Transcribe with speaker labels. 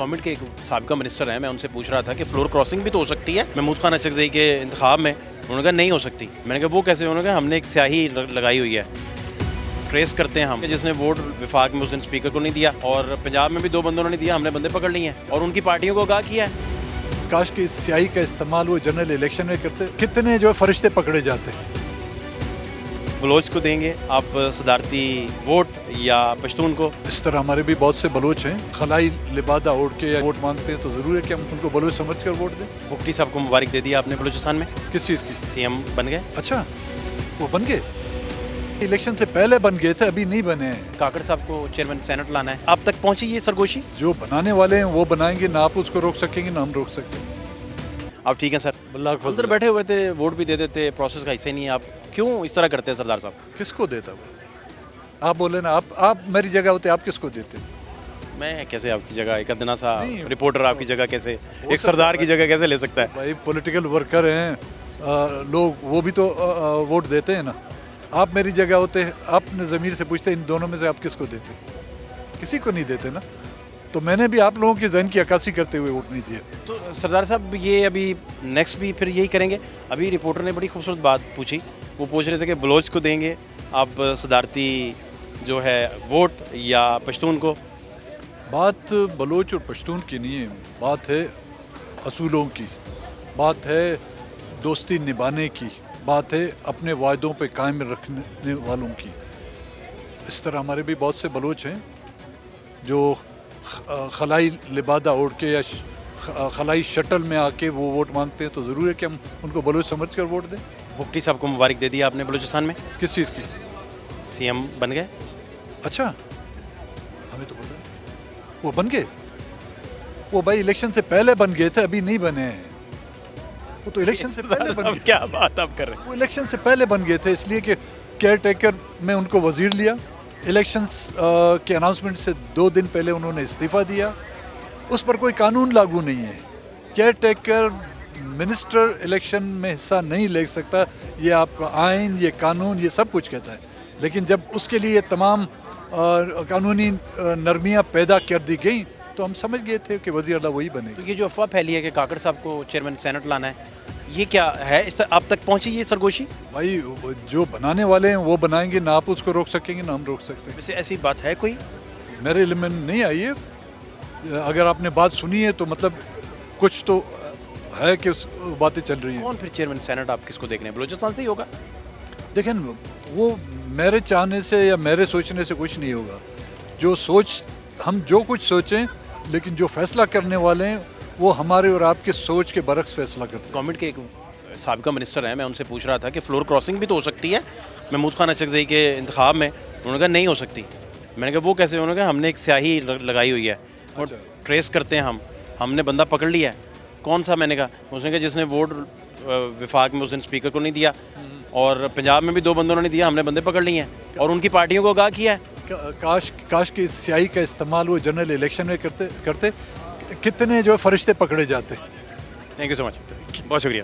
Speaker 1: Government के एक साबिका minister हैं, मैं उनसे पूछ रहा था कि फ्लोर क्रॉसिंग भी तो हो सकती है महमूद खान अचकज़ई के इंतखाब में। उन्होंने कहा नहीं हो सकती। मैंने कहा वो कैसे? उन्होंने कहा हमने एक स्याही लगाई हुई है, ट्रेस करते हैं हम, जिसने वोट विफाक में उस दिन स्पीकर को नहीं दिया और पंजाब में भी 2 बंदों ने दिया, हमने बंदे पकड़ लिए हैं और उनकी पार्टियों को आगाह किया है।
Speaker 2: काश कि इस स्याही का इस्तेमाल वो जनरल इलेक्शन में करते। कितने जो फरिश्ते पकड़े जाते हैं।
Speaker 1: बलोच को देंगे आप सदारती वोट या पश्तून को?
Speaker 2: इस तरह हमारे भी बहुत से बलोच हैं, खलाई लिबादा ओढ़ के वोट मांगते हैं, तो ज़रूर है कि हम उनको बलोच समझ कर वोट दें।
Speaker 1: भुगटी साहब को मुबारक दे दिया आपने बलूचिस्तान में,
Speaker 2: किस चीज़ की?
Speaker 1: सीएम बन गए।
Speaker 2: अच्छा, वो बन गए? इलेक्शन से पहले बन गए थे, अभी नहीं बने हैं।
Speaker 1: काकड़ साहब को चेयरमैन सेनेट लाना है, आप तक पहुंची ये सरगोशी?
Speaker 2: जो बनाने वाले हैं वो बनाएंगे, ना आप उसको रोक सकेंगे ना हम रोक सकते।
Speaker 1: आप ठीक हैं सर?
Speaker 2: अल्लाह का
Speaker 1: उधर
Speaker 2: फजल।
Speaker 1: बैठे हुए थे, वोट भी दे देते, प्रोसेस का हिस्सा ही नहीं है। आप क्यों इस तरह करते हैं सरदार साहब?
Speaker 2: किसको देता वो? आप बोले ना, आप मेरी जगह होते आप किसको देते?
Speaker 1: मैं कैसे आपकी जगह, एक अदना सा
Speaker 2: नहीं,
Speaker 1: रिपोर्टर आपकी जगह कैसे, एक
Speaker 2: सकता
Speaker 1: सरदार
Speaker 2: है
Speaker 1: की जगह कैसे ले सकता है?
Speaker 2: भाई पॉलिटिकल वर्कर हैं लोग, वो भी तो वोट देते हैं ना। आप मेरी जगह होते, आपने ज़मीर से पूछते इन दोनों में से आप किसको देते? किसी को नहीं देते ना। तो मैंने भी आप लोगों के जहन की अक्कासी करते हुए वोट नहीं दिया।
Speaker 1: तो सरदार साहब ये अभी नेक्स्ट भी फिर यही करेंगे? अभी रिपोर्टर ने बड़ी खूबसूरत बात पूछी, वो पूछ रहे थे कि बलोच को देंगे आप सदारती जो है वोट या पश्तून को?
Speaker 2: बात बलोच और पश्तून की नहीं है, बात है असूलों की, बात है दोस्ती निभाने की, बात है अपने वायदों पे कायम रखने वालों की। इस तरह हमारे भी बहुत से बलोच हैं जो खलाई लिबादा ओढ़ के या खलाई शटल में आके वो वोट मांगते हैं, तो ज़रूर है कि हम उनको बलोच समझ कर वोट दें।
Speaker 1: भुगटी साहब को मुबारक दे दिया आपने बलूचिस्तान में,
Speaker 2: किस चीज़ की?
Speaker 1: सीएम बन गए।
Speaker 2: अच्छा, हमें तो पता है वो बन गए। वो भाई इलेक्शन से पहले बन गए थे, अभी नहीं बने हैं। वो तो इलेक्शन से पहले बन गए।
Speaker 1: क्या बात आप कर रहे हैं?
Speaker 2: वो इलेक्शन से पहले बन गए थे, इसलिए कि केयर टेकर में उनको वजीर लिया। इलेक्शंस के अनाउंसमेंट से 2 दिन पहले उन्होंने इस्तीफ़ा दिया। उस पर कोई कानून लागू नहीं है। केयर टेकर मिनिस्टर इलेक्शन में हिस्सा नहीं ले सकता, ये आपका आइन, ये कानून, ये सब कुछ कहता है। लेकिन जब उसके लिए तमाम कानूनी नरमियाँ पैदा कर दी गई तो हम समझ गए थे कि वज़ीर अल्लाह वही बनेगा।
Speaker 1: तो ये जो अफवाह फैली है कि काकड़ साहब को चेयरमैन सेनेट लाना है, ये क्या है? इस आप तक पहुंची ये सरगोशी?
Speaker 2: भाई जो बनाने वाले हैं वो बनाएंगे, ना आप उसको रोक सकेंगे ना हम रोक सकते।
Speaker 1: वैसे ऐसी बात है कोई?
Speaker 2: मेरे इल्म में नहीं आई है। अगर आपने बात सुनी है तो मतलब कुछ तो है कि बातें चल रही हैं।
Speaker 1: कौन फिर चेयरमैन सेनेट आप किसको देख रहे हैं? बलूचिस्तान से ही होगा?
Speaker 2: देखें, वो मेरे चाहने से या मेरे सोचने से कुछ नहीं होगा। जो सोच, हम जो कुछ सोचें, लेकिन जो फैसला करने वाले हैं वो हमारे और आपके सोच के बरक्स फैसला करते हैं।
Speaker 1: गवर्नमेंट के एक साबिका मिनिस्टर हैं, मैं उनसे पूछ रहा था कि फ्लोर क्रॉसिंग भी तो हो सकती है महमूद खान अचकज़ई के इंतखाब में। उन्होंने कहा नहीं हो सकती। मैंने कहा वो कैसे? उन्होंने कहा हमने एक स्याही लगाई हुई है और ट्रेस करते हैं हम, हमने बंदा पकड़ लिया है। कौन सा? मैंने कहा, उसने कहा जिसने वोट विफाक में उस दिन स्पीकर को नहीं दिया और पंजाब में भी 2 बंदों ने दिया, हमने बंदे पकड़ लिए हैं और उनकी पार्टियों को आगाह किया है।
Speaker 2: काश कि इस स्याही का इस्तेमाल वो जनरल इलेक्शन में करते। कितने जो फरिश्ते पकड़े जाते।
Speaker 1: थैंक यू सो मच, बहुत शुक्रिया।